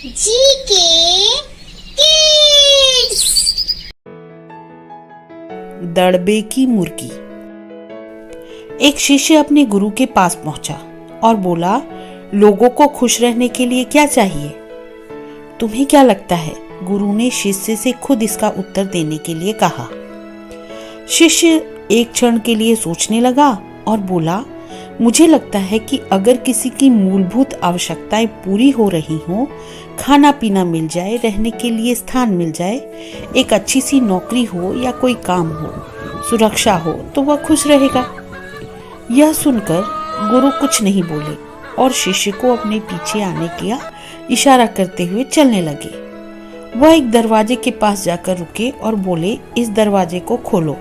GK kids. दड़बे की मुर्गी। एक शिष्य अपने गुरु के पास पहुंचा और बोला, लोगों को खुश रहने के लिए क्या चाहिए? तुम्हें क्या लगता है? गुरु ने शिष्य से खुद इसका उत्तर देने के लिए कहा। शिष्य एक क्षण के लिए सोचने लगा और बोला, मुझे लगता है कि अगर किसी की मूलभूत आवश्यकताएं पूरी हो रही हों, खाना पीना मिल जाए, रहने के लिए स्थान मिल जाए, एक अच्छी सी नौकरी हो या कोई काम हो, सुरक्षा हो, तो वह खुश रहेगा। यह सुनकर गुरु कुछ नहीं बोले और शिष्य को अपने पीछे आने का इशारा करते हुए चलने लगे। वह एक दरवाजे के पास जाकर रुके और बोले, इस दरवाजे को खोलो।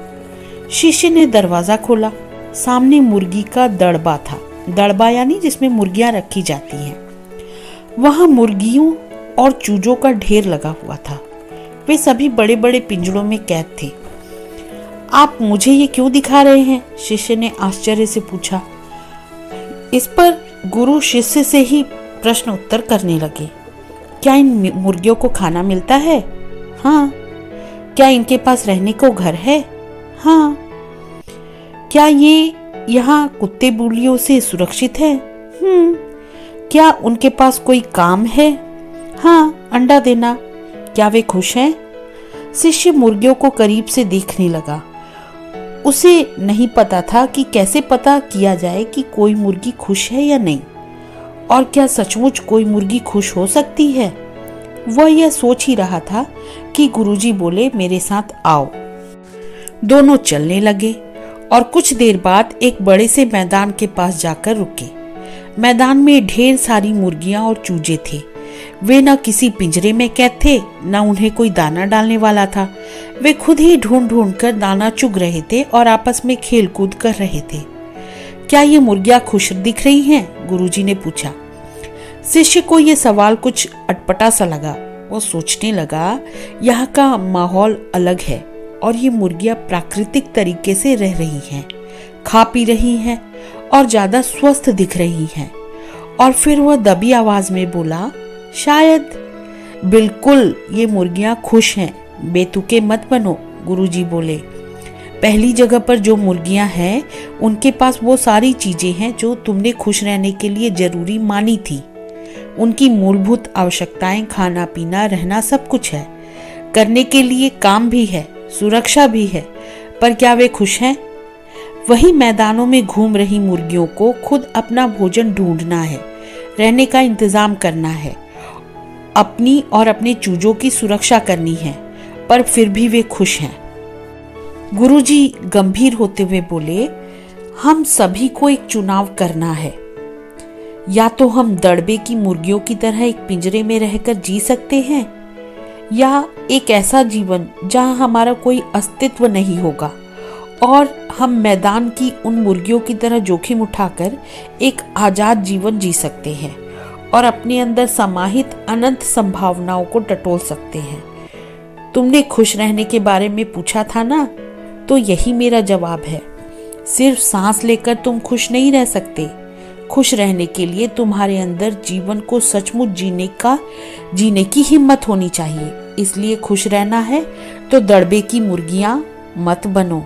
शिष्य ने दरवाजा खोला। सामने मुर्गी का दड़बा था। दड़बा यानी जिसमें मुर्गियां रखी जाती हैं। वहां मुर्गियों और चूजों का ढेर लगा हुआ था। वे सभी बड़े बड़े पिंजड़ों में कैद थे। आप मुझे ये क्यों दिखा रहे हैं? शिष्य ने आश्चर्य से पूछा। इस पर गुरु शिष्य से ही प्रश्न उत्तर करने लगे। क्या इन मुर्गियों को खाना मिलता है? हाँ। क्या इनके पास रहने को घर है? हाँ। क्या ये यहाँ कुत्ते बिल्लियों से सुरक्षित है? क्या उनके पास कोई काम है? हाँ, अंडा देना। क्या वे खुश हैं? शिष्य मुर्गियों को करीब से देखने लगा। उसे नहीं पता था कि कैसे पता किया जाए कि कोई मुर्गी खुश है या नहीं, और क्या सचमुच कोई मुर्गी खुश हो सकती है। वह यह सोच ही रहा था कि गुरुजी बोले, मेरे साथ आओ। दोनों चलने लगे और कुछ देर बाद एक बड़े से मैदान के पास जाकर रुके। मैदान में ढेर सारी मुर्गियां और चूजे थे। वे न किसी पिंजरे में कैद थे, न उन्हें कोई दाना डालने वाला था। वे खुद ही ढूंढ ढूंढ कर दाना चुग रहे थे और आपस में खेल कूद कर रहे थे। क्या ये मुर्गियां खुश दिख रही हैं? गुरुजी ने पूछा। शिष्य को यह सवाल कुछ अटपटा सा लगा। वो सोचने लगा, यहाँ का माहौल अलग है और ये मुर्गियां प्राकृतिक तरीके से रह रही हैं, खा पी रही हैं और ज्यादा स्वस्थ दिख रही हैं। और फिर वह दबी आवाज में बोला, शायद। बिल्कुल, ये मुर्गियां खुश हैं। बेतुके मत बनो, गुरुजी बोले। पहली जगह पर जो मुर्गियां हैं, उनके पास वो सारी चीजें हैं जो तुमने खुश रहने के लिए जरूरी मानी थी। उनकी मूलभूत आवश्यकताएं, खाना पीना, रहना, सब कुछ है। करने के लिए काम भी है, सुरक्षा भी है, पर क्या वे खुश हैं? वही मैदानों में घूम रही मुर्गियों को खुद अपना भोजन ढूंढना है, रहने का इंतजाम करना है, अपनी और अपने चूजों की सुरक्षा करनी है, पर फिर भी वे खुश हैं। गुरुजी गंभीर होते हुए बोले, हम सभी को एक चुनाव करना है। या तो हम दड़बे की मुर्गियों की तरह एक पिंजरे में रहकर जी सकते हैं, या एक ऐसा जीवन जहां हमारा कोई अस्तित्व नहीं होगा और हम मैदान की उन मुर्गियों की तरह जोखिम उठाकर एक आजाद जीवन जी सकते हैं और अपने अंदर समाहित अनंत संभावनाओं को टटोल सकते हैं। तुमने खुश रहने के बारे में पूछा था ना, तो यही मेरा जवाब है। सिर्फ सांस लेकर तुम खुश नहीं रह सकते। खुश रहने के लिए तुम्हारे अंदर जीवन को सचमुच जीने की हिम्मत होनी चाहिए। इसलिए खुश रहना है तो दड़बे की मुर्गियां मत बनो।